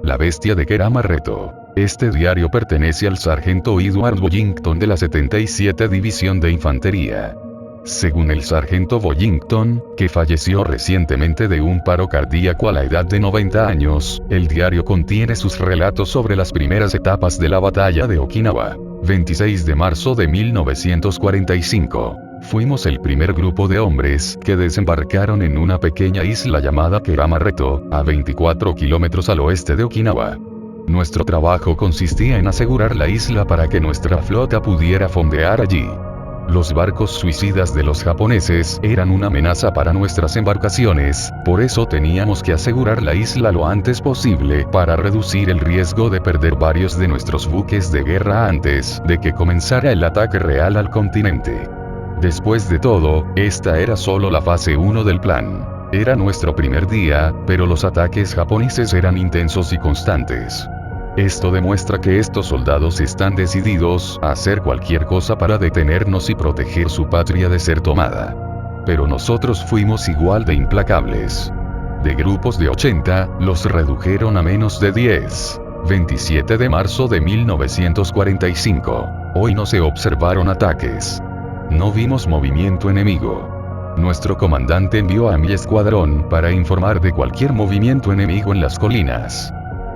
La bestia de Kerama Reto. Este diario pertenece al sargento Edward Bollington de la 77 División de Infantería. Según el sargento Bollington, que falleció recientemente de un paro cardíaco a la edad de 90 años, el diario contiene sus relatos sobre las primeras etapas de la batalla de Okinawa. 26 de marzo de 1945. Fuimos el primer grupo de hombres que desembarcaron en una pequeña isla llamada Kerama Reto, a 24 kilómetros al oeste de Okinawa. Nuestro trabajo consistía en asegurar la isla para que nuestra flota pudiera fondear allí. Los barcos suicidas de los japoneses eran una amenaza para nuestras embarcaciones, por eso teníamos que asegurar la isla lo antes posible para reducir el riesgo de perder varios de nuestros buques de guerra antes de que comenzara el ataque real al continente. Después de todo, esta era solo la fase 1 del plan. Era nuestro primer día, pero los ataques japoneses eran intensos y constantes. Esto demuestra que estos soldados están decididos a hacer cualquier cosa para detenernos y proteger su patria de ser tomada. Pero nosotros fuimos igual de implacables. De grupos de 80, los redujeron a menos de 10. 27 de marzo de 1945. Hoy no se observaron ataques. No vimos movimiento enemigo. Nuestro comandante envió a mi escuadrón para informar de cualquier movimiento enemigo en las colinas.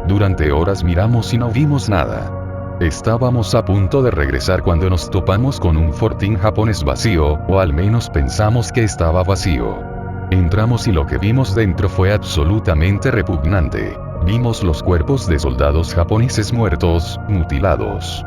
Durante horas miramos y no vimos nada. Estábamos a punto de regresar cuando nos topamos con un fortín japonés vacío, o al menos pensamos que estaba vacío. Entramos y lo que vimos dentro fue absolutamente repugnante. Vimos los cuerpos de soldados japoneses muertos, mutilados.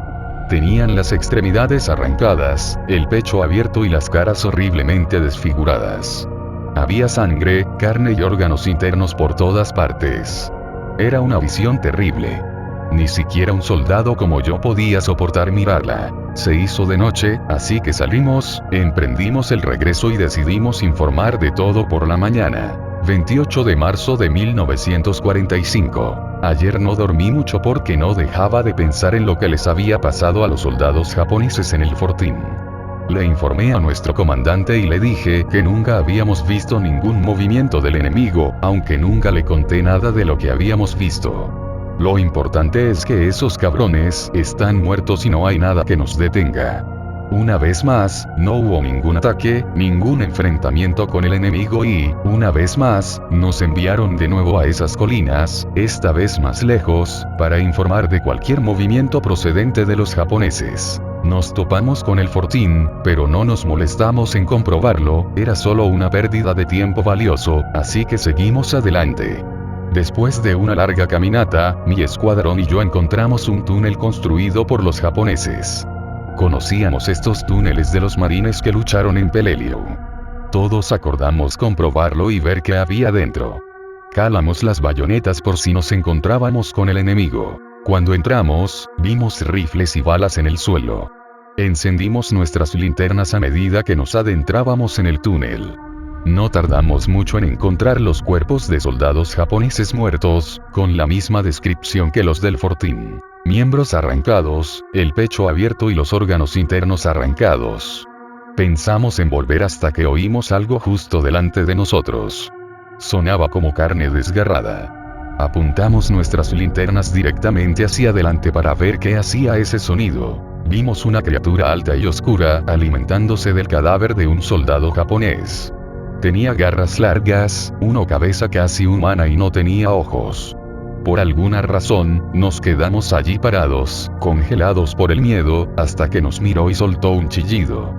Tenían las extremidades arrancadas, el pecho abierto y las caras horriblemente desfiguradas. Había sangre, carne y órganos internos por todas partes. Era una visión terrible. Ni siquiera un soldado como yo podía soportar mirarla. Se hizo de noche, así que salimos, emprendimos el regreso y decidimos informar de todo por la mañana. 28 de marzo de 1945. Ayer no dormí mucho porque no dejaba de pensar en lo que les había pasado a los soldados japoneses en el fortín. Le informé a nuestro comandante y le dije que nunca habíamos visto ningún movimiento del enemigo, aunque nunca le conté nada de lo que habíamos visto. Lo importante es que esos cabrones están muertos y no hay nada que nos detenga. Una vez más, no hubo ningún ataque, ningún enfrentamiento con el enemigo y, una vez más, nos enviaron de nuevo a esas colinas, esta vez más lejos, para informar de cualquier movimiento procedente de los japoneses. Nos topamos con el fortín, pero no nos molestamos en comprobarlo, era solo una pérdida de tiempo valioso, así que seguimos adelante. Después de una larga caminata, mi escuadrón y yo encontramos un túnel construido por los japoneses. Conocíamos estos túneles de los marines que lucharon en Peleliu. Todos acordamos comprobarlo y ver qué había dentro. Calamos las bayonetas por si nos encontrábamos con el enemigo. Cuando entramos, vimos rifles y balas en el suelo. Encendimos nuestras linternas a medida que nos adentrábamos en el túnel. No tardamos mucho en encontrar los cuerpos de soldados japoneses muertos, con la misma descripción que los del fortín. Miembros arrancados, el pecho abierto y los órganos internos arrancados. Pensamos en volver hasta que oímos algo justo delante de nosotros. Sonaba como carne desgarrada. Apuntamos nuestras linternas directamente hacia adelante para ver qué hacía ese sonido. Vimos una criatura alta y oscura alimentándose del cadáver de un soldado japonés. Tenía garras largas, una cabeza casi humana y no tenía ojos. Por alguna razón, nos quedamos allí parados, congelados por el miedo, hasta que nos miró y soltó un chillido.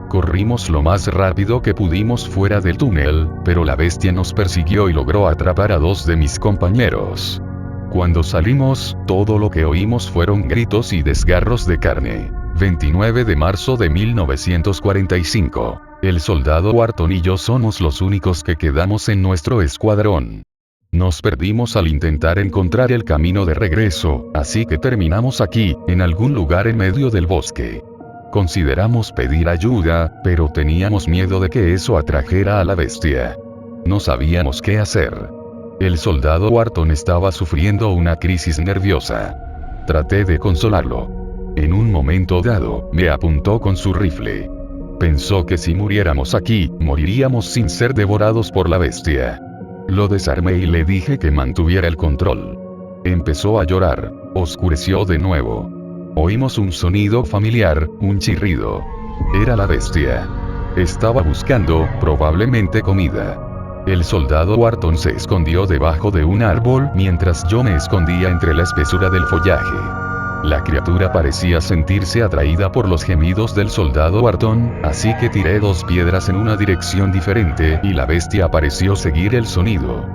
Corrimos lo más rápido que pudimos fuera del túnel, pero la bestia nos persiguió y logró atrapar a 2 de mis compañeros. Cuando salimos, todo lo que oímos fueron gritos y desgarros de carne. 29 de marzo de 1945. El soldado Wharton y yo somos los únicos que quedamos en nuestro escuadrón. Nos perdimos al intentar encontrar el camino de regreso, así que terminamos aquí, en algún lugar en medio del bosque. Consideramos pedir ayuda, pero teníamos miedo de que eso atrajera a la bestia. No sabíamos qué hacer. El soldado Wharton estaba sufriendo una crisis nerviosa. Traté de consolarlo. En un momento dado, me apuntó con su rifle. Pensó que si muriéramos aquí, moriríamos sin ser devorados por la bestia. Lo desarmé y le dije que mantuviera el control. Empezó a llorar. Oscureció de nuevo. Oímos un sonido familiar, un chirrido. Era la bestia. Estaba buscando, probablemente comida. El soldado Wharton se escondió debajo de un árbol mientras yo me escondía entre la espesura del follaje. La criatura parecía sentirse atraída por los gemidos del soldado Wharton, así que tiré 2 piedras en una dirección diferente y la bestia pareció seguir el sonido.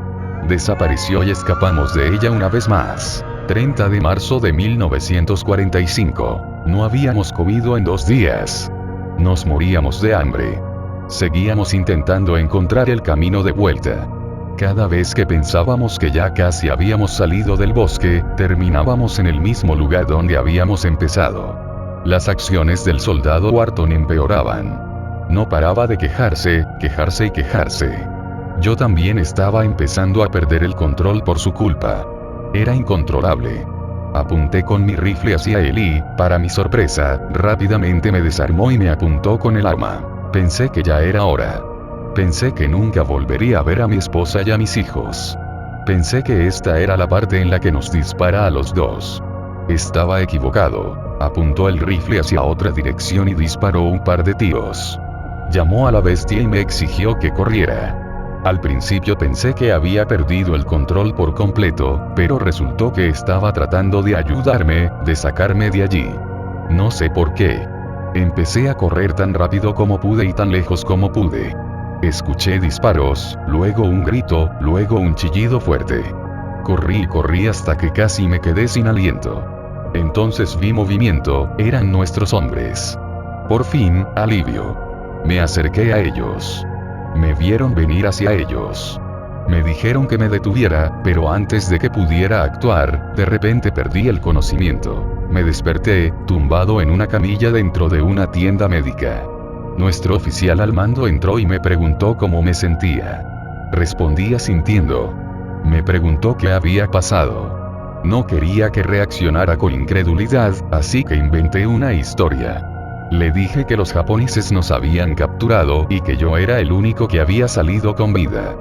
Desapareció y escapamos de ella una vez más. 30 de marzo de 1945. No habíamos comido en 2 días. Nos moríamos de hambre. Seguíamos intentando encontrar el camino de vuelta. Cada vez que pensábamos que ya casi habíamos salido del bosque, terminábamos en el mismo lugar donde habíamos empezado. Las acciones del soldado Wharton empeoraban. No paraba de quejarse, quejarse y quejarse. Yo también estaba empezando a perder el control por su culpa. Era incontrolable. Apunté con mi rifle hacia él y, para mi sorpresa, rápidamente me desarmó y me apuntó con el arma. Pensé que ya era hora. Pensé que nunca volvería a ver a mi esposa y a mis hijos. Pensé que esta era la parte en la que nos dispara a los dos. Estaba equivocado. Apuntó el rifle hacia otra dirección y disparó un par de tiros. Llamó a la bestia y me exigió que corriera. Al principio pensé que había perdido el control por completo, pero resultó que estaba tratando de ayudarme, de sacarme de allí. No sé por qué. Empecé a correr tan rápido como pude y tan lejos como pude. Escuché disparos, luego un grito, luego un chillido fuerte. Corrí y corrí hasta que casi me quedé sin aliento. Entonces vi movimiento, eran nuestros hombres. Por fin, alivio. Me acerqué a ellos. Me vieron venir hacia ellos. Me dijeron que me detuviera, pero antes de que pudiera actuar, de repente perdí el conocimiento. Me desperté, tumbado en una camilla dentro de una tienda médica. Nuestro oficial al mando entró y me preguntó cómo me sentía. Respondí asintiendo. Me preguntó qué había pasado. No quería que reaccionara con incredulidad, así que inventé una historia. Le dije que los japoneses nos habían capturado y que yo era el único que había salido con vida.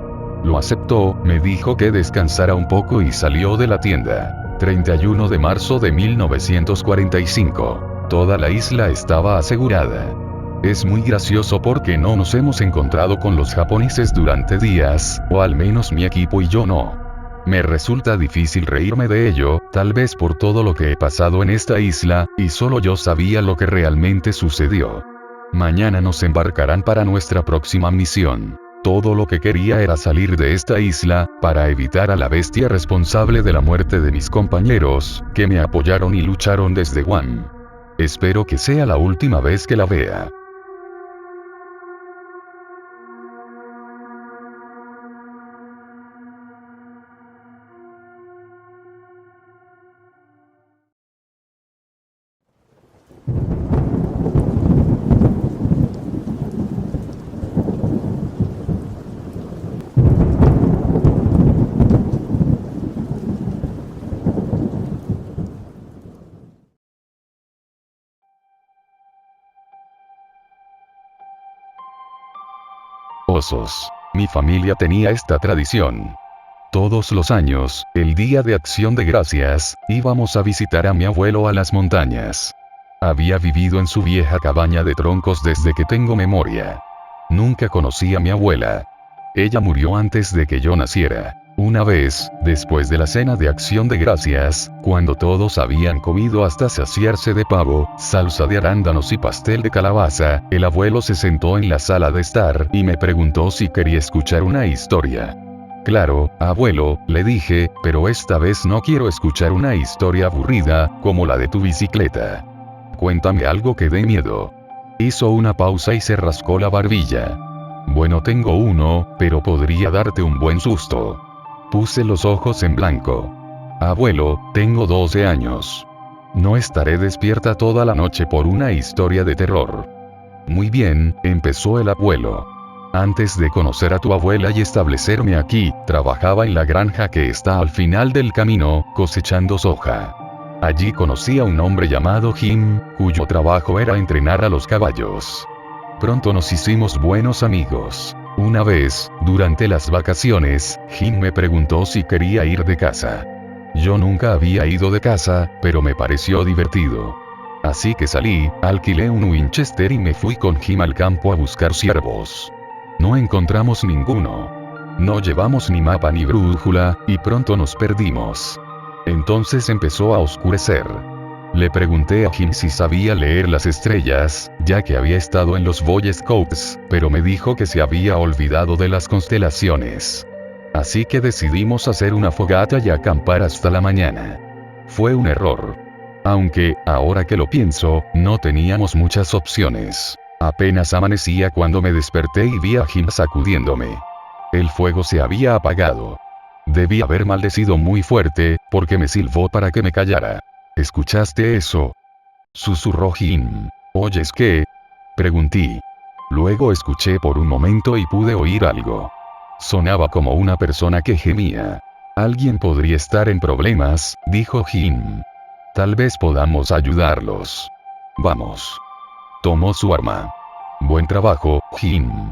Lo aceptó, me dijo que descansara un poco y salió de la tienda. 31 de marzo de 1945. Toda la isla estaba asegurada. Es muy gracioso porque no nos hemos encontrado con los japoneses durante días, o al menos mi equipo y yo no. Me resulta difícil reírme de ello, tal vez por todo lo que he pasado en esta isla, y solo yo sabía lo que realmente sucedió. Mañana nos embarcarán para nuestra próxima misión. Todo lo que quería era salir de esta isla, para evitar a la bestia responsable de la muerte de mis compañeros, que me apoyaron y lucharon desde Guam. Espero que sea la última vez que la vea. Osos. Mi familia tenía esta tradición. Todos los años, el día de Acción de Gracias, íbamos a visitar a mi abuelo a las montañas. Había vivido en su vieja cabaña de troncos desde que tengo memoria. Nunca conocí a mi abuela. Ella murió antes de que yo naciera. Una vez, después de la cena de Acción de Gracias, cuando todos habían comido hasta saciarse de pavo, salsa de arándanos y pastel de calabaza, el abuelo se sentó en la sala de estar y me preguntó si quería escuchar una historia. Claro, abuelo, le dije, pero esta vez no quiero escuchar una historia aburrida, como la de tu bicicleta. Cuéntame algo que dé miedo. Hizo una pausa y se rascó la barbilla. Bueno, tengo uno, pero podría darte un buen susto. Puse los ojos en blanco. Abuelo, tengo 12 años. No estaré despierta toda la noche por una historia de terror. Muy bien, empezó el abuelo. Antes de conocer a tu abuela y establecerme aquí, trabajaba en la granja que está al final del camino, cosechando soja. Allí conocí a un hombre llamado Jim, cuyo trabajo era entrenar a los caballos. Pronto nos hicimos buenos amigos. Una vez, durante las vacaciones, Jim me preguntó si quería ir de casa. Yo nunca había ido de caza, pero me pareció divertido. Así que salí, alquilé un Winchester y me fui con Jim al campo a buscar ciervos. No encontramos ninguno. No llevamos ni mapa ni brújula, y pronto nos perdimos. Entonces empezó a oscurecer. Le pregunté a Jim si sabía leer las estrellas, ya que había estado en los Boy Scouts, pero me dijo que se había olvidado de las constelaciones. Así que decidimos hacer una fogata y acampar hasta la mañana. Fue un error. Aunque, ahora que lo pienso, no teníamos muchas opciones. Apenas amanecía cuando me desperté y vi a Jim sacudiéndome. El fuego se había apagado. Debí haber maldecido muy fuerte, porque me silbó para que me callara. ¿Escuchaste eso?, susurró Jim. ¿Oyes qué?, pregunté. Luego escuché por un momento y pude oír algo. Sonaba como una persona que gemía. Alguien podría estar en problemas, dijo Jim. Tal vez podamos ayudarlos. Vamos. Tomó su arma. Buen trabajo, Jim.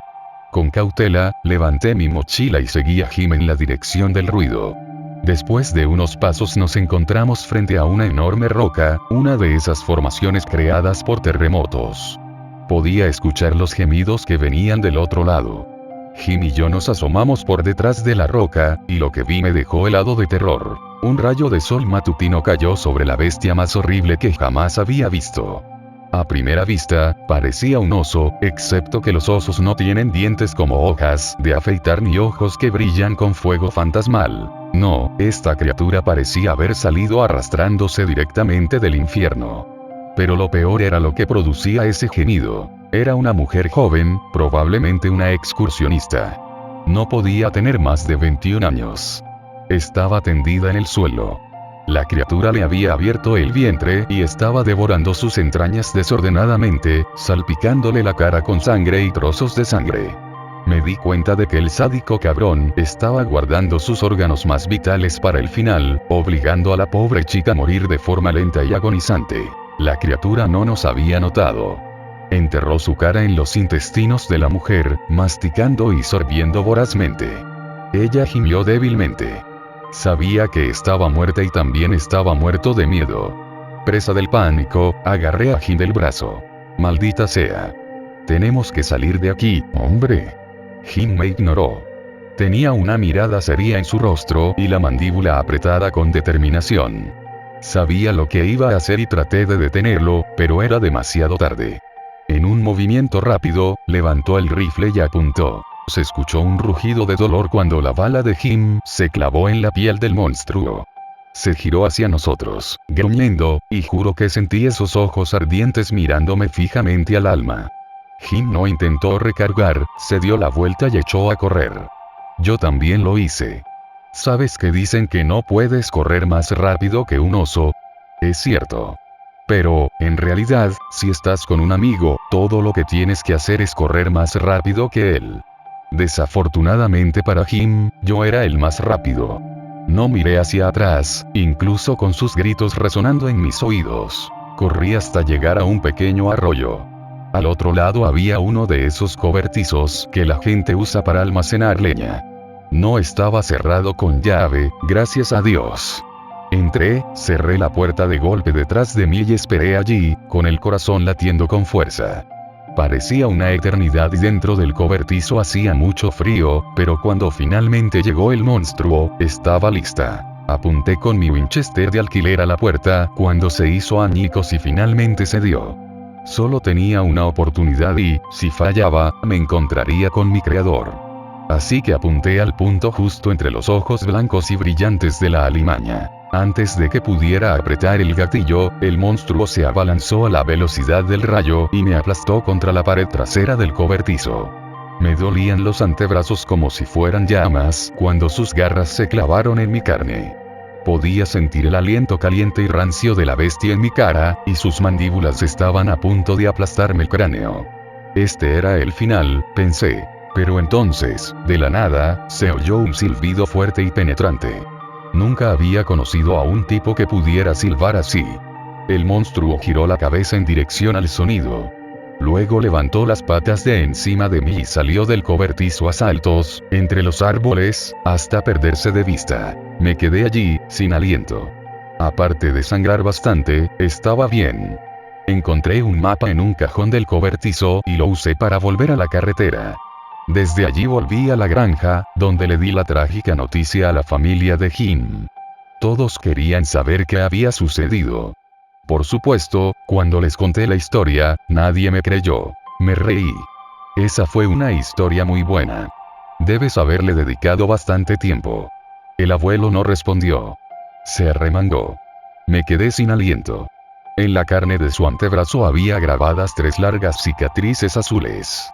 Con cautela, levanté mi mochila y seguí a Jim en la dirección del ruido. Después de unos pasos nos encontramos frente a una enorme roca, una de esas formaciones creadas por terremotos. Podía escuchar los gemidos que venían del otro lado. Jim y yo nos asomamos por detrás de la roca, y lo que vi me dejó helado de terror. Un rayo de sol matutino cayó sobre la bestia más horrible que jamás había visto. A primera vista, parecía un oso, excepto que los osos no tienen dientes como hojas de afeitar ni ojos que brillan con fuego fantasmal. No, esta criatura parecía haber salido arrastrándose directamente del infierno. Pero lo peor era lo que producía ese gemido. Era una mujer joven, probablemente una excursionista. No podía tener más de 21 años. Estaba tendida en el suelo. La criatura le había abierto el vientre y estaba devorando sus entrañas desordenadamente, salpicándole la cara con sangre y trozos de sangre. Me di cuenta de que el sádico cabrón estaba guardando sus órganos más vitales para el final, obligando a la pobre chica a morir de forma lenta y agonizante. La criatura no nos había notado. Enterró su cara en los intestinos de la mujer, masticando y sorbiendo vorazmente. Ella gimió débilmente. Sabía que estaba muerta y también estaba muerto de miedo. Presa del pánico, agarré a Jim del brazo. Maldita sea. Tenemos que salir de aquí, hombre. Jim me ignoró. Tenía una mirada seria en su rostro y la mandíbula apretada con determinación. Sabía lo que iba a hacer y traté de detenerlo, pero era demasiado tarde. En un movimiento rápido, levantó el rifle y apuntó. Se escuchó un rugido de dolor cuando la bala de Jim se clavó en la piel del monstruo. Se giró hacia nosotros, gruñendo, y juro que sentí esos ojos ardientes mirándome fijamente al alma. Jim no intentó recargar, se dio la vuelta y echó a correr. Yo también lo hice. ¿Sabes que dicen que no puedes correr más rápido que un oso? Es cierto. Pero, en realidad, si estás con un amigo, todo lo que tienes que hacer es correr más rápido que él. Desafortunadamente para Jim, yo era el más rápido. No miré hacia atrás, incluso con sus gritos resonando en mis oídos. Corrí hasta llegar a un pequeño arroyo. Al otro lado había uno de esos cobertizos que la gente usa para almacenar leña. No estaba cerrado con llave, gracias a Dios. Entré, cerré la puerta de golpe detrás de mí y esperé allí, con el corazón latiendo con fuerza. Parecía una eternidad y dentro del cobertizo hacía mucho frío, pero cuando finalmente llegó el monstruo, estaba lista. Apunté con mi Winchester de alquiler a la puerta, cuando se hizo añicos y finalmente cedió. Solo tenía una oportunidad y, si fallaba, me encontraría con mi creador. Así que apunté al punto justo entre los ojos blancos y brillantes de la alimaña. Antes de que pudiera apretar el gatillo, el monstruo se abalanzó a la velocidad del rayo y me aplastó contra la pared trasera del cobertizo. Me dolían los antebrazos como si fueran llamas cuando sus garras se clavaron en mi carne. Podía sentir el aliento caliente y rancio de la bestia en mi cara, y sus mandíbulas estaban a punto de aplastarme el cráneo. Este era el final, pensé. Pero entonces, de la nada, se oyó un silbido fuerte y penetrante. Nunca había conocido a un tipo que pudiera silbar así. El monstruo giró la cabeza en dirección al sonido. Luego levantó las patas de encima de mí y salió del cobertizo a saltos, entre los árboles, hasta perderse de vista. Me quedé allí, sin aliento. Aparte de sangrar bastante, estaba bien. Encontré un mapa en un cajón del cobertizo y lo usé para volver a la carretera. Desde allí volví a la granja, donde le di la trágica noticia a la familia de Jim. Todos querían saber qué había sucedido. Por supuesto, cuando les conté la historia, nadie me creyó. Me reí. Esa fue una historia muy buena. Debes haberle dedicado bastante tiempo. El abuelo no respondió. Se arremangó. Me quedé sin aliento. En la carne de su antebrazo había grabadas 3 largas cicatrices azules.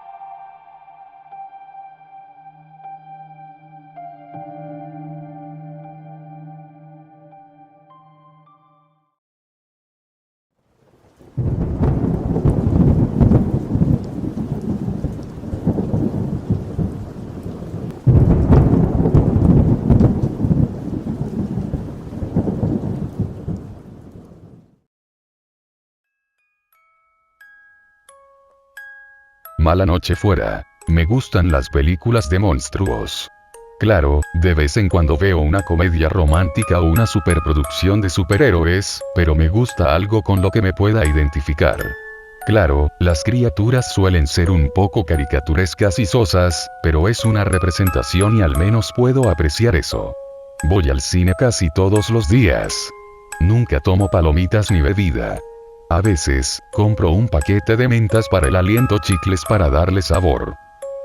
Mala noche fuera. Me gustan las películas de monstruos. Claro, de vez en cuando veo una comedia romántica o una superproducción de superhéroes, pero me gusta algo con lo que me pueda identificar. Claro, las criaturas suelen ser un poco caricaturescas y sosas, pero es una representación y al menos puedo apreciar eso. Voy al cine casi todos los días. Nunca tomo palomitas ni bebida. A veces, compro un paquete de mentas para el aliento, chicles para darle sabor.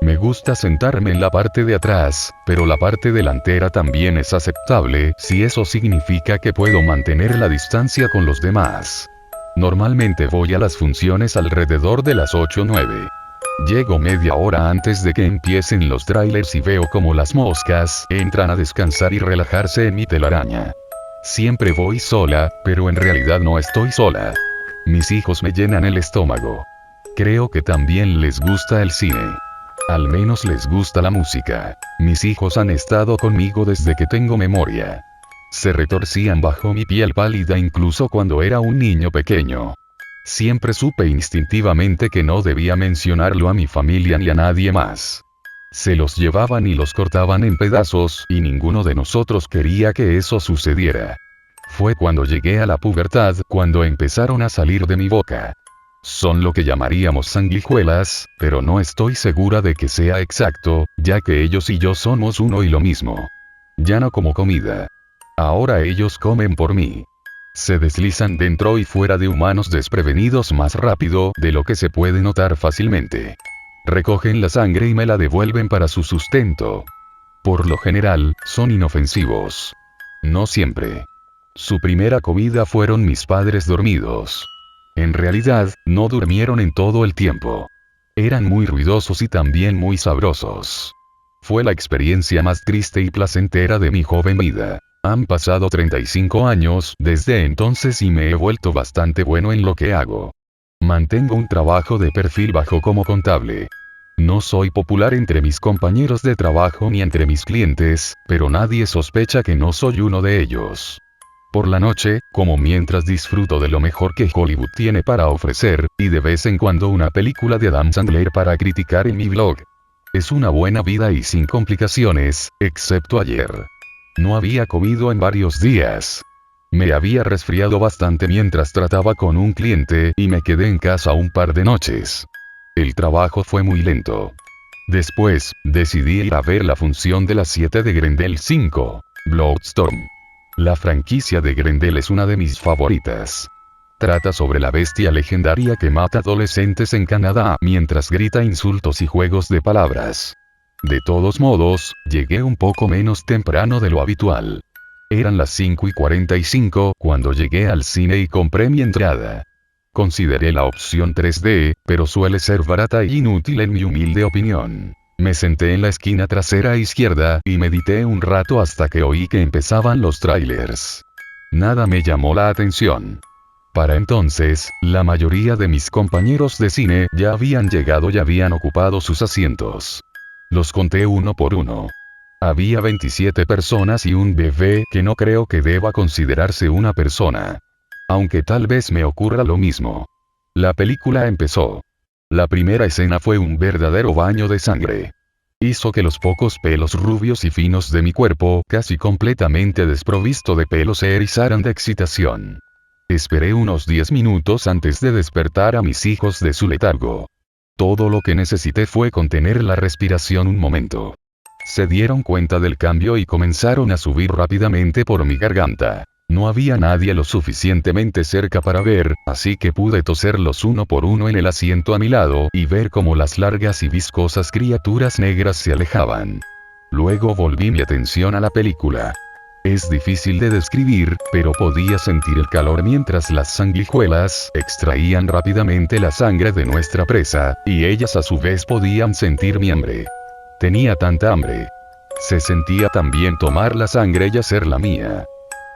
Me gusta sentarme en la parte de atrás, pero la parte delantera también es aceptable si eso significa que puedo mantener la distancia con los demás. Normalmente voy a las funciones alrededor de las 8 o 9. Llego media hora antes de que empiecen los trailers y veo como las moscas entran a descansar y relajarse en mi telaraña. Siempre voy sola, pero en realidad no estoy sola. Mis hijos me llenan el estómago. Creo que también les gusta el cine. Al menos les gusta la música. Mis hijos han estado conmigo desde que tengo memoria. Se retorcían bajo mi piel pálida incluso cuando era un niño pequeño. Siempre supe instintivamente que no debía mencionarlo a mi familia ni a nadie más. Se los llevaban y los cortaban en pedazos, y ninguno de nosotros quería que eso sucediera. Fue cuando llegué a la pubertad cuando empezaron a salir de mi boca. Son lo que llamaríamos sanguijuelas, pero no estoy segura de que sea exacto, ya que ellos y yo somos uno y lo mismo. Ya no como comida. Ahora ellos comen por mí. Se deslizan dentro y fuera de humanos desprevenidos más rápido de lo que se puede notar fácilmente. Recogen la sangre y me la devuelven para su sustento. Por lo general, son inofensivos. No siempre. Su primera comida fueron mis padres dormidos. En realidad, no durmieron en todo el tiempo. Eran muy ruidosos y también muy sabrosos. Fue la experiencia más triste y placentera de mi joven vida. Han pasado 35 años desde entonces y me he vuelto bastante bueno en lo que hago. Mantengo un trabajo de perfil bajo como contable. No soy popular entre mis compañeros de trabajo ni entre mis clientes, pero nadie sospecha que no soy uno de ellos. Por la noche, como mientras disfruto de lo mejor que Hollywood tiene para ofrecer, y de vez en cuando una película de Adam Sandler para criticar en mi blog. Es una buena vida y sin complicaciones, excepto ayer. No había comido en varios días. Me había resfriado bastante mientras trataba con un cliente y me quedé en casa un par de noches. El trabajo fue muy lento. Después, decidí ir a ver la función de las 7 de Grendel 5, Bloodstorm. La franquicia de Grendel es una de mis favoritas. Trata sobre la bestia legendaria que mata adolescentes en Canadá mientras grita insultos y juegos de palabras. De todos modos, llegué un poco menos temprano de lo habitual. Eran las 5:45 cuando llegué al cine y compré mi entrada. Consideré la opción 3D, pero suele ser barata e inútil en mi humilde opinión. Me senté en la esquina trasera izquierda y medité un rato hasta que oí que empezaban los trailers. Nada me llamó la atención. Para entonces, la mayoría de mis compañeros de cine ya habían llegado y habían ocupado sus asientos. Los conté uno por uno. Había 27 personas y un bebé que no creo que deba considerarse una persona. Aunque tal vez me ocurra lo mismo. La película empezó. La primera escena fue un verdadero baño de sangre. Hizo que los pocos pelos rubios y finos de mi cuerpo, casi completamente desprovisto de pelo, se erizaran de excitación. Esperé unos 10 minutos antes de despertar a mis hijos de su letargo. Todo lo que necesité fue contener la respiración un momento. Se dieron cuenta del cambio y comenzaron a subir rápidamente por mi garganta. No había nadie lo suficientemente cerca para ver, así que pude toserlos uno por uno en el asiento a mi lado y ver cómo las largas y viscosas criaturas negras se alejaban. Luego volví mi atención a la película. Es difícil de describir, pero podía sentir el calor mientras las sanguijuelas extraían rápidamente la sangre de nuestra presa, y ellas a su vez podían sentir mi hambre. Tenía tanta hambre. Se sentía tan bien tomar la sangre y hacerla mía.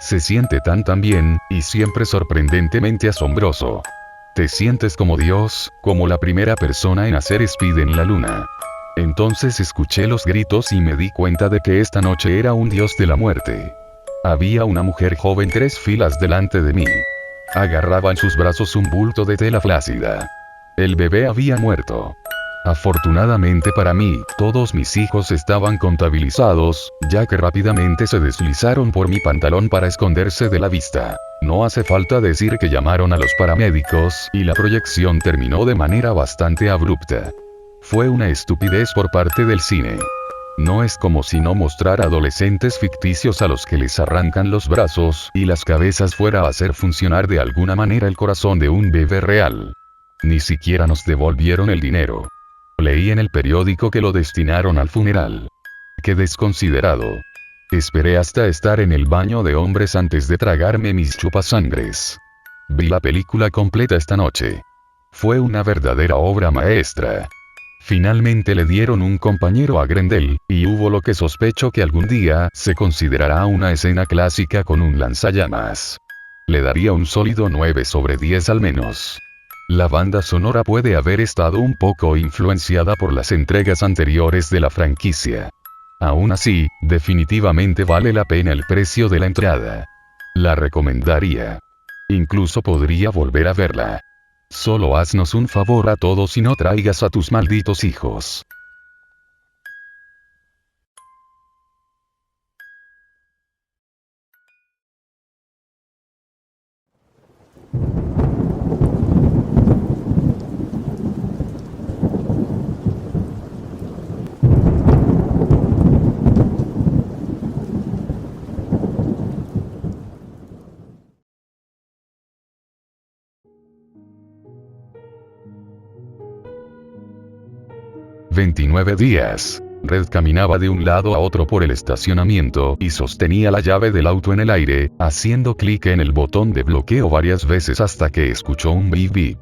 Se siente tan bien, y siempre sorprendentemente asombroso. Te sientes como Dios, como la primera persona en hacer speed en la luna. Entonces escuché los gritos y me di cuenta de que esta noche era un dios de la muerte. Había una mujer joven 3 filas delante de mí. Agarraba en sus brazos un bulto de tela flácida. El bebé había muerto. Afortunadamente para mí, todos mis hijos estaban contabilizados, ya que rápidamente se deslizaron por mi pantalón para esconderse de la vista. No hace falta decir que llamaron a los paramédicos, y la proyección terminó de manera bastante abrupta. Fue una estupidez por parte del cine. No es como si no mostrar adolescentes ficticios a los que les arrancan los brazos y las cabezas fuera a hacer funcionar de alguna manera el corazón de un bebé real. Ni siquiera nos devolvieron el dinero. Leí en el periódico que lo destinaron al funeral. ¡Qué desconsiderado! Esperé hasta estar en el baño de hombres antes de tragarme mis chupasangres. Vi la película completa esta noche. Fue una verdadera obra maestra. Finalmente le dieron un compañero a Grendel, y hubo lo que sospecho que algún día se considerará una escena clásica con un lanzallamas. Le daría un sólido 9 sobre 10 al menos. La banda sonora puede haber estado un poco influenciada por las entregas anteriores de la franquicia. Aún así, definitivamente vale la pena el precio de la entrada. La recomendaría. Incluso podría volver a verla. Solo haznos un favor a todos y no traigas a tus malditos hijos. «29 días». Red caminaba de un lado a otro por el estacionamiento y sostenía la llave del auto en el aire, haciendo clic en el botón de bloqueo varias veces hasta que escuchó un bip bip.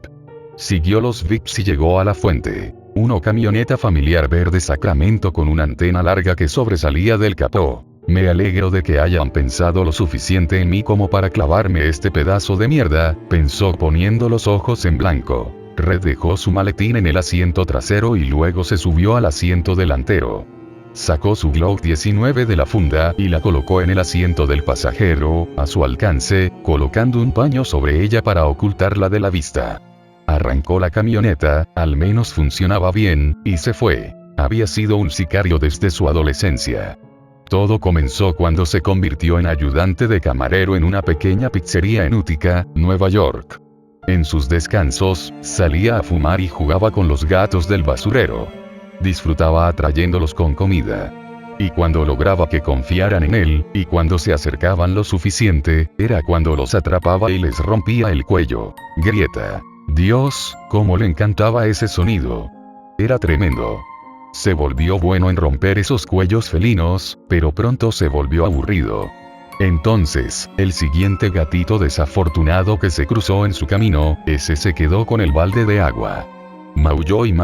Siguió los bips y llegó a la fuente. Una camioneta familiar verde Sacramento con una antena larga que sobresalía del capó. Me alegro de que hayan pensado lo suficiente en mí como para clavarme este pedazo de mierda, pensó poniendo los ojos en blanco. Red dejó su maletín en el asiento trasero y luego se subió al asiento delantero. Sacó su Glock 19 de la funda y la colocó en el asiento del pasajero, a su alcance, colocando un paño sobre ella para ocultarla de la vista. Arrancó la camioneta, al menos funcionaba bien, y se fue. Había sido un sicario desde su adolescencia. Todo comenzó cuando se convirtió en ayudante de camarero en una pequeña pizzería en Utica, Nueva York. En sus descansos, salía a fumar y jugaba con los gatos del basurero. Disfrutaba atrayéndolos con comida. Y cuando lograba que confiaran en él, y cuando se acercaban lo suficiente, era cuando los atrapaba y les rompía el cuello. Grieta. Dios, cómo le encantaba ese sonido. Era tremendo. Se volvió bueno en romper esos cuellos felinos, pero pronto se volvió aburrido. Entonces, el siguiente gatito desafortunado que se cruzó en su camino, ese se quedó con el balde de agua. Maulló y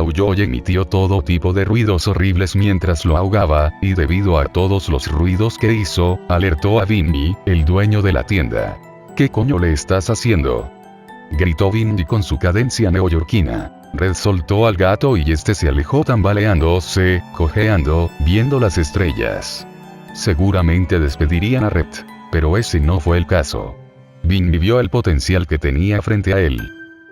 emitió todo tipo de ruidos horribles mientras lo ahogaba, y debido a todos los ruidos que hizo, alertó a Vinny, el dueño de la tienda. ¿Qué coño le estás haciendo?, gritó Vinny con su cadencia neoyorquina. Red soltó al gato y este se alejó tambaleándose, cojeando, viendo las estrellas. Seguramente despedirían a Red, pero ese no fue el caso. Vinny vio el potencial que tenía frente a él.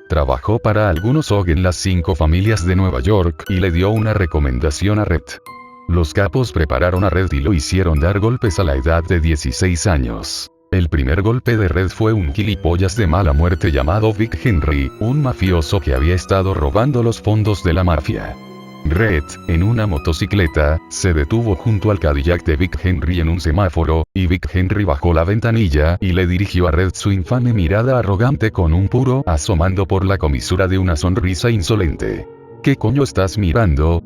Trabajó para algunos OG en las 5 familias de Nueva York y le dio una recomendación a Red. Los capos prepararon a Red y lo hicieron dar golpes a la edad de 16 años. El primer golpe de Red fue un gilipollas de mala muerte llamado Vic Henry, un mafioso que había estado robando los fondos de la mafia. Red, en una motocicleta, se detuvo junto al Cadillac de Vic Henry en un semáforo, y Vic Henry bajó la ventanilla y le dirigió a Red su infame mirada arrogante con un puro asomando por la comisura de una sonrisa insolente. ¿Qué coño estás mirando?,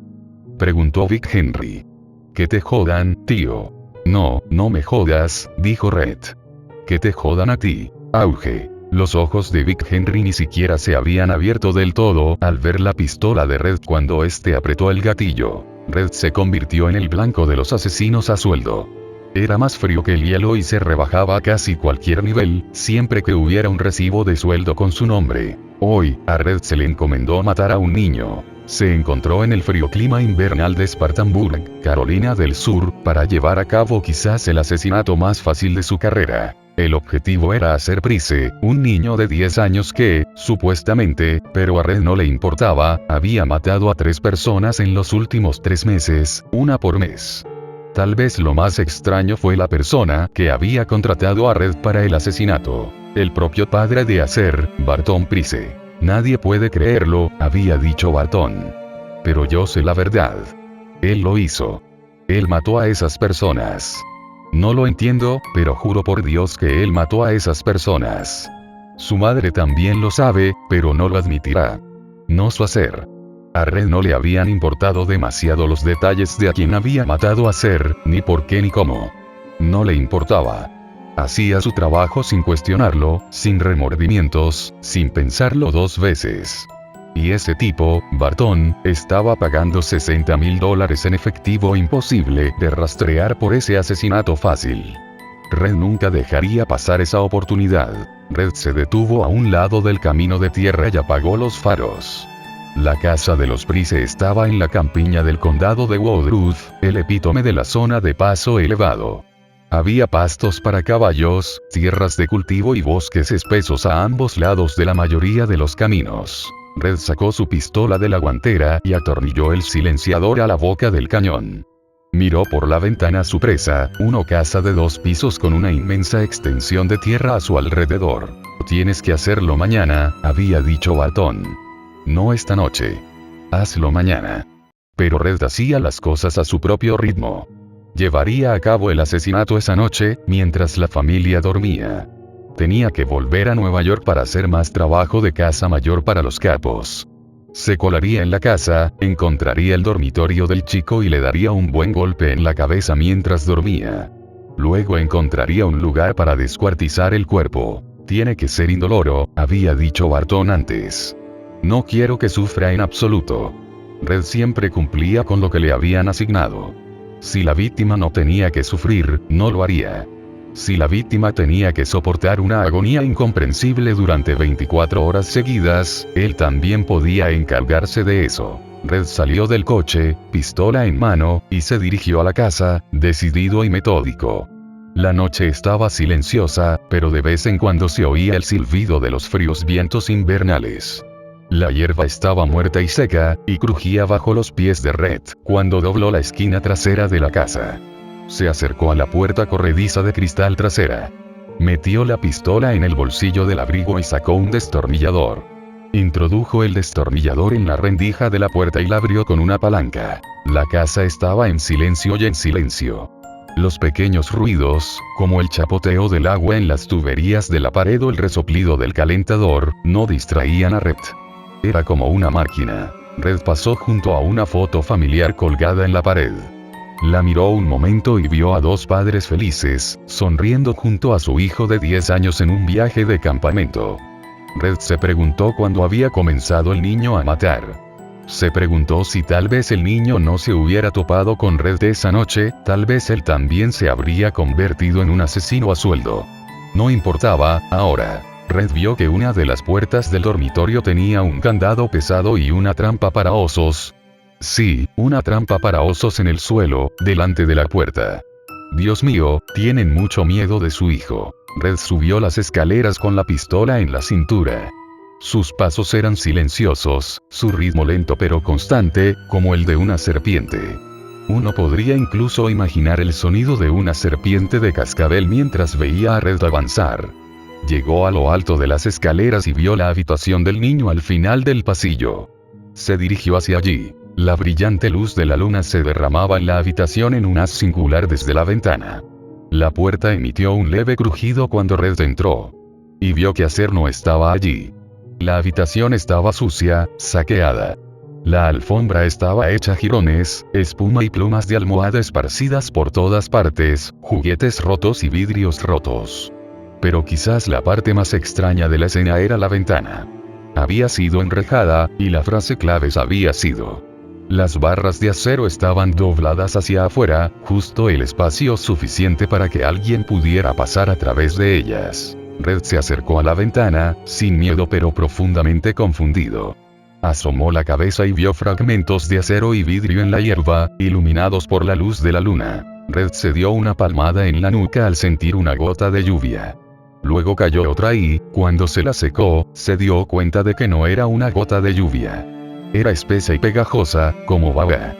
preguntó Vic Henry. Que te jodan, tío. No, no me jodas, dijo Red. Que te jodan a ti. Auge. Los ojos de Vic Henry ni siquiera se habían abierto del todo al ver la pistola de Red cuando este apretó el gatillo. Red se convirtió en el blanco de los asesinos a sueldo. Era más frío que el hielo y se rebajaba a casi cualquier nivel, siempre que hubiera un recibo de sueldo con su nombre. Hoy, a Red se le encomendó matar a un niño. Se encontró en el frío clima invernal de Spartanburg, Carolina del Sur, para llevar a cabo quizás el asesinato más fácil de su carrera. El objetivo era hacer Price, un niño de 10 años que, supuestamente, pero a Red no le importaba, había matado a 3 personas en los últimos 3 meses, una por mes. Tal vez lo más extraño fue la persona que había contratado a Red para el asesinato. El propio padre de Acer, Barton Price. Nadie puede creerlo, había dicho Barton. Pero yo sé la verdad. Él lo hizo. Él mató a esas personas. No lo entiendo, pero juro por Dios que él mató a esas personas. Su madre también lo sabe, pero no lo admitirá. No su Acer. A Red no le habían importado demasiado los detalles de a quién había matado a Acer, ni por qué ni cómo. No le importaba. Hacía su trabajo sin cuestionarlo, sin remordimientos, sin pensarlo 2 veces. Y ese tipo, Barton, estaba pagando $60,000 en efectivo imposible de rastrear por ese asesinato fácil. Red nunca dejaría pasar esa oportunidad. Red se detuvo a un lado del camino de tierra y apagó los faros. La casa de los Price estaba en la campiña del condado de Woodruff, el epítome de la zona de paso elevado. Había pastos para caballos, tierras de cultivo y bosques espesos a ambos lados de la mayoría de los caminos. Red sacó su pistola de la guantera y atornilló el silenciador a la boca del cañón. Miró por la ventana a su presa, una casa de 2 pisos con una inmensa extensión de tierra a su alrededor. Tienes que hacerlo mañana, había dicho Barton. No esta noche. Hazlo mañana. Pero Red hacía las cosas a su propio ritmo. Llevaría a cabo el asesinato esa noche, mientras la familia dormía. Tenía que volver a Nueva York para hacer más trabajo de casa mayor para los capos. Se colaría en la casa, encontraría el dormitorio del chico y le daría un buen golpe en la cabeza mientras dormía. Luego encontraría un lugar para descuartizar el cuerpo. Tiene que ser indoloro, había dicho Barton antes. No quiero que sufra en absoluto. Red siempre cumplía con lo que le habían asignado. Si la víctima no tenía que sufrir, no lo haría. Si la víctima tenía que soportar una agonía incomprensible durante 24 horas seguidas, él también podía encargarse de eso. Red salió del coche, pistola en mano, y se dirigió a la casa, decidido y metódico. La noche estaba silenciosa, pero de vez en cuando se oía el silbido de los fríos vientos invernales. La hierba estaba muerta y seca, y crujía bajo los pies de Red, cuando dobló la esquina trasera de la casa. Se acercó a la puerta corrediza de cristal trasera. Metió la pistola en el bolsillo del abrigo y sacó un destornillador. Introdujo el destornillador en la rendija de la puerta y la abrió con una palanca. La casa estaba en silencio y en silencio. Los pequeños ruidos, como el chapoteo del agua en las tuberías de la pared o el resoplido del calentador, no distraían a Red. Era como una máquina. Red pasó junto a una foto familiar colgada en la pared. La miró un momento y vio a 2 padres felices, sonriendo junto a su hijo de 10 años en un viaje de campamento. Red se preguntó cuándo había comenzado el niño a matar. Se preguntó si tal vez el niño no se hubiera topado con Red esa noche, tal vez él también se habría convertido en un asesino a sueldo. No importaba, ahora. Red vio que una de las puertas del dormitorio tenía un candado pesado y una trampa para osos. Sí, una trampa para osos en el suelo, delante de la puerta. Dios mío, tienen mucho miedo de su hijo. Red subió las escaleras con la pistola en la cintura. Sus pasos eran silenciosos, su ritmo lento pero constante, como el de una serpiente. Uno podría incluso imaginar el sonido de una serpiente de cascabel mientras veía a Red avanzar. Llegó a lo alto de las escaleras y vio la habitación del niño al final del pasillo. Se dirigió hacia allí. La brillante luz de la luna se derramaba en la habitación en un haz singular desde la ventana. La puerta emitió un leve crujido cuando Red entró. Y vio que Acer no estaba allí. La habitación estaba sucia, saqueada. La alfombra estaba hecha jirones, espuma y plumas de almohada esparcidas por todas partes, juguetes rotos y vidrios rotos. Pero quizás la parte más extraña de la escena era la ventana. Había sido enrejada, y la frase clave había sido: las barras de acero estaban dobladas hacia afuera, justo el espacio suficiente para que alguien pudiera pasar a través de ellas. Red se acercó a la ventana, sin miedo pero profundamente confundido. Asomó la cabeza y vio fragmentos de acero y vidrio en la hierba, iluminados por la luz de la luna. Red se dio una palmada en la nuca al sentir una gota de lluvia. Luego cayó otra y, cuando se la secó, se dio cuenta de que no era una gota de lluvia. Era espesa y pegajosa, como baba.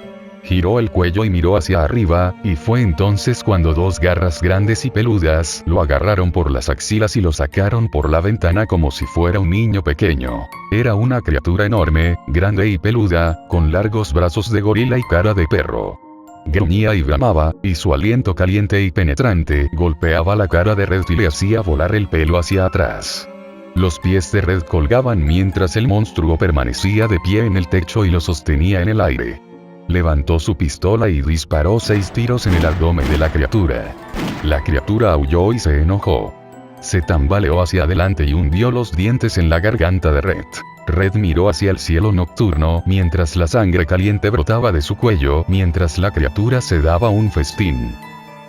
Giró el cuello y miró hacia arriba, y fue entonces cuando dos garras grandes y peludas lo agarraron por las axilas y lo sacaron por la ventana como si fuera un niño pequeño. Era una criatura enorme, grande y peluda, con largos brazos de gorila y cara de perro. Gruñía y bramaba, y su aliento caliente y penetrante golpeaba la cara de Red y le hacía volar el pelo hacia atrás. Los pies de Red colgaban mientras el monstruo permanecía de pie en el techo y lo sostenía en el aire. Levantó su pistola y disparó 6 tiros en el abdomen de la criatura. La criatura aulló y se enojó. Se tambaleó hacia adelante y hundió los dientes en la garganta de Red. Red miró hacia el cielo nocturno mientras la sangre caliente brotaba de su cuello mientras la criatura se daba un festín.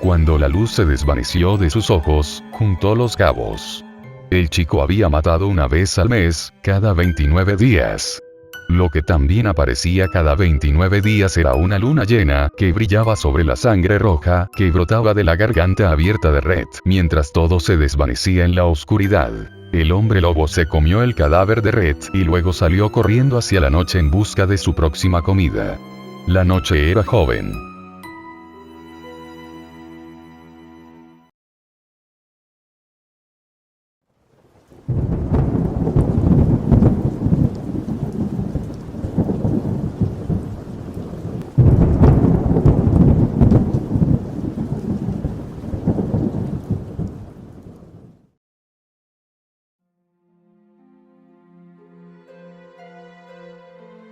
Cuando la luz se desvaneció de sus ojos, juntó los cabos. El chico había matado una vez al mes, cada 29 días. Lo que también aparecía cada 29 días era una luna llena que brillaba sobre la sangre roja que brotaba de la garganta abierta de Red mientras todo se desvanecía en la oscuridad. El hombre lobo se comió el cadáver de Red y luego salió corriendo hacia la noche en busca de su próxima comida. La noche era joven.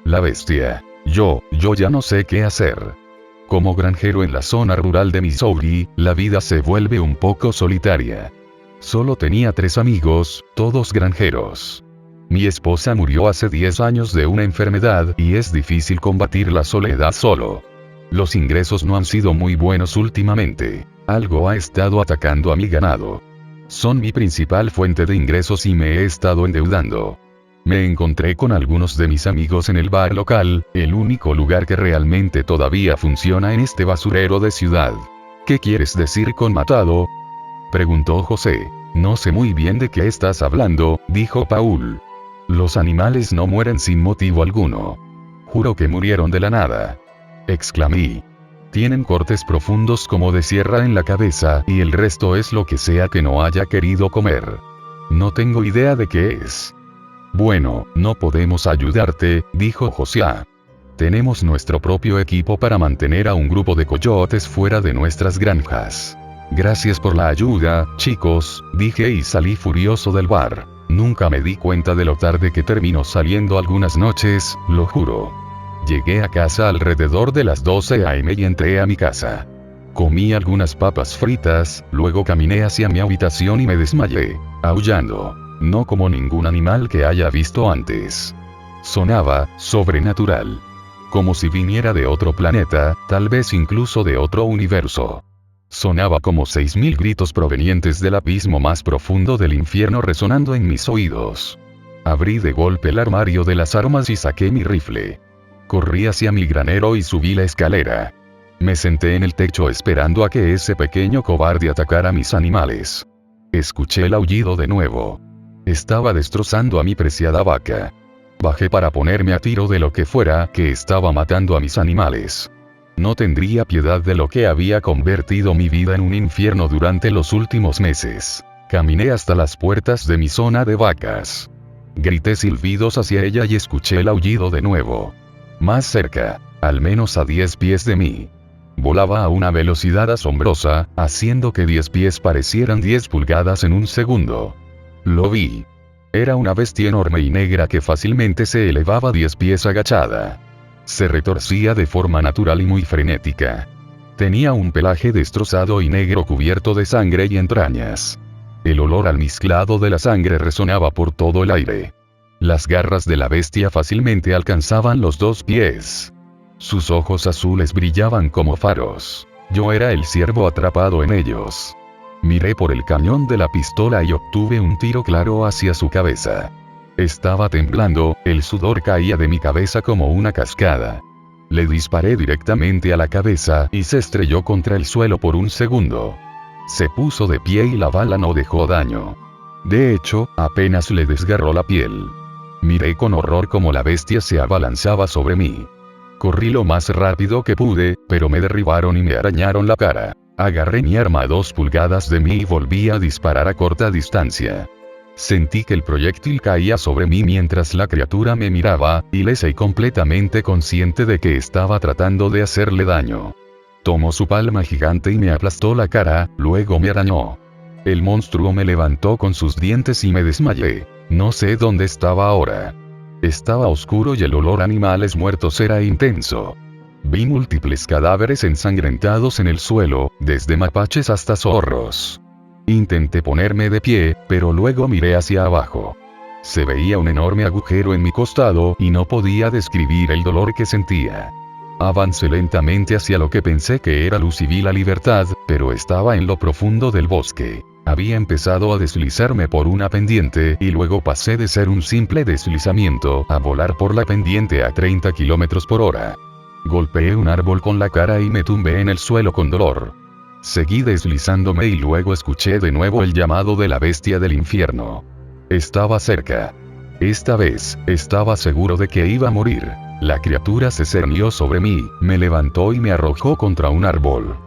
La bestia. Yo ya no sé qué hacer. Como granjero en la zona rural de Missouri, la vida se vuelve un poco solitaria. Solo tenía 3 amigos, todos granjeros. Mi esposa murió hace 10 años de una enfermedad y es difícil combatir la soledad solo. Los ingresos no han sido muy buenos últimamente. Algo ha estado atacando a mi ganado. Son mi principal fuente de ingresos y me he estado endeudando. Me encontré con algunos de mis amigos en el bar local, el único lugar que realmente todavía funciona en este basurero de ciudad. ¿Qué quieres decir con matado?, preguntó José. No sé muy bien de qué estás hablando, dijo Paul. Los animales no mueren sin motivo alguno. Juro que murieron de la nada, exclamé. Tienen cortes profundos como de sierra en la cabeza y el resto es lo que sea que no haya querido comer. No tengo idea de qué es. Bueno, no podemos ayudarte, dijo José. Tenemos nuestro propio equipo para mantener a un grupo de coyotes fuera de nuestras granjas. Gracias por la ayuda, chicos, dije y salí furioso del bar. Nunca me di cuenta de lo tarde que termino saliendo algunas noches, lo juro. Llegué a casa alrededor de las 12 a.m. y entré a mi casa. Comí algunas papas fritas, luego caminé hacia mi habitación y me desmayé, aullando. No como ningún animal que haya visto antes. Sonaba sobrenatural. Como si viniera de otro planeta, tal vez incluso de otro universo. Sonaba como 6000 gritos provenientes del abismo más profundo del infierno resonando en mis oídos. Abrí de golpe el armario de las armas y saqué mi rifle. Corrí hacia mi granero y subí la escalera. Me senté en el techo esperando a que ese pequeño cobarde atacara mis animales. Escuché el aullido de nuevo. Estaba destrozando a mi preciada vaca. Bajé para ponerme a tiro de lo que fuera que estaba matando a mis animales. No tendría piedad de lo que había convertido mi vida en un infierno durante los últimos meses. Caminé hasta las puertas de mi zona de vacas. Grité silbidos hacia ella y escuché el aullido de nuevo. Más cerca, al menos a 10 pies de mí. Volaba a una velocidad asombrosa, haciendo que 10 pies parecieran 10 pulgadas en un segundo. Lo vi. Era una bestia enorme y negra que fácilmente se elevaba 10 pies agachada. Se retorcía de forma natural y muy frenética. Tenía un pelaje destrozado y negro cubierto de sangre y entrañas. El olor almizclado de la sangre resonaba por todo el aire. Las garras de la bestia fácilmente alcanzaban los 2 pies. Sus ojos azules brillaban como faros. Yo era el ciervo atrapado en ellos. Miré por el cañón de la pistola y obtuve un tiro claro hacia su cabeza. Estaba temblando, el sudor caía de mi cabeza como una cascada. Le disparé directamente a la cabeza y se estrelló contra el suelo por un segundo. Se puso de pie y la bala no dejó daño. De hecho, apenas le desgarró la piel. Miré con horror cómo la bestia se abalanzaba sobre mí. Corrí lo más rápido que pude, pero me derribaron y me arañaron la cara. Agarré mi arma a 2 pulgadas de mí y volví a disparar a corta distancia. Sentí que el proyectil caía sobre mí mientras la criatura me miraba, y le hice completamente consciente de que estaba tratando de hacerle daño. Tomó su palma gigante y me aplastó la cara, luego me arañó. El monstruo me levantó con sus dientes y me desmayé. No sé dónde estaba ahora. Estaba oscuro y el olor a animales muertos era intenso. Vi múltiples cadáveres ensangrentados en el suelo, desde mapaches hasta zorros. Intenté ponerme de pie, pero luego miré hacia abajo. Se veía un enorme agujero en mi costado y no podía describir el dolor que sentía. Avancé lentamente hacia lo que pensé que era luz y vi la libertad, pero estaba en lo profundo del bosque. Había empezado a deslizarme por una pendiente y luego pasé de ser un simple deslizamiento a volar por la pendiente a 30 km por hora. Golpeé un árbol con la cara y me tumbé en el suelo con dolor. Seguí deslizándome y luego escuché de nuevo el llamado de la bestia del infierno. Estaba cerca. Esta vez, estaba seguro de que iba a morir. La criatura se cernió sobre mí, me levantó y me arrojó contra un árbol.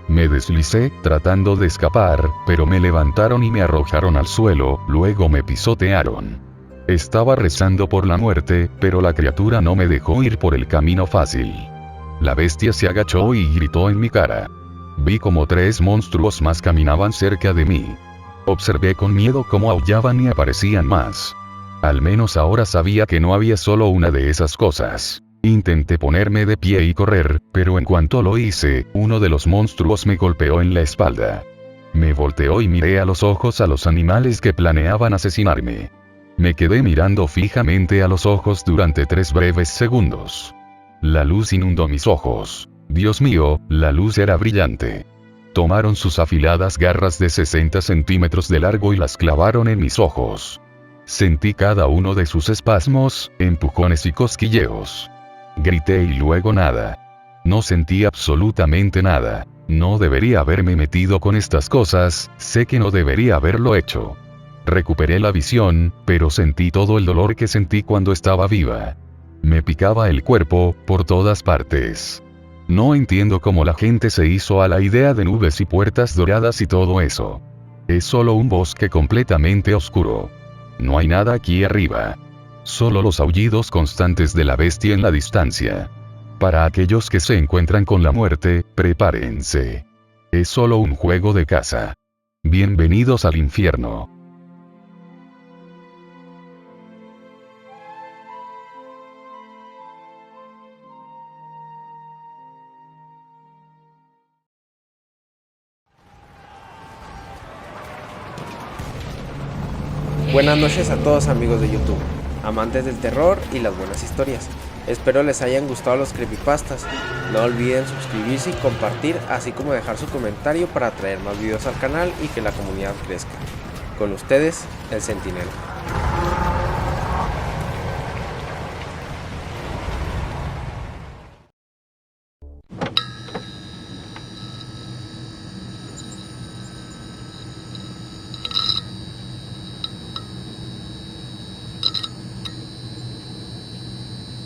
Me deslicé, tratando de escapar, pero me levantaron y me arrojaron al suelo, luego me pisotearon. Estaba rezando por la muerte, pero la criatura no me dejó ir por el camino fácil. La bestia se agachó y gritó en mi cara. Vi como 3 monstruos más caminaban cerca de mí. Observé con miedo cómo aullaban y aparecían más. Al menos ahora sabía que no había solo una de esas cosas. Intenté ponerme de pie y correr, pero en cuanto lo hice, uno de los monstruos me golpeó en la espalda. Me volteó y miré a los ojos a los animales que planeaban asesinarme. Me quedé mirando fijamente a los ojos durante 3 breves segundos. La luz inundó mis ojos. Dios mío, la luz era brillante. Tomaron sus afiladas garras de 60 centímetros de largo y las clavaron en mis ojos. Sentí cada uno de sus espasmos, empujones y cosquilleos. Grité y luego nada. No sentí absolutamente nada. No debería haberme metido con estas cosas, sé que no debería haberlo hecho. Recuperé la visión, pero sentí todo el dolor que sentí cuando estaba viva. Me picaba el cuerpo, por todas partes. No entiendo cómo la gente se hizo a la idea de nubes y puertas doradas y todo eso. Es solo un bosque completamente oscuro. No hay nada aquí arriba. Solo los aullidos constantes de la bestia en la distancia. Para aquellos que se encuentran con la muerte, prepárense. Es solo un juego de caza. Bienvenidos al infierno. Buenas noches a todos amigos de YouTube, amantes del terror y las buenas historias. Espero les hayan gustado los creepypastas. No olviden suscribirse y compartir, así como dejar su comentario para traer más videos al canal y que la comunidad crezca. Con ustedes, el Centinela.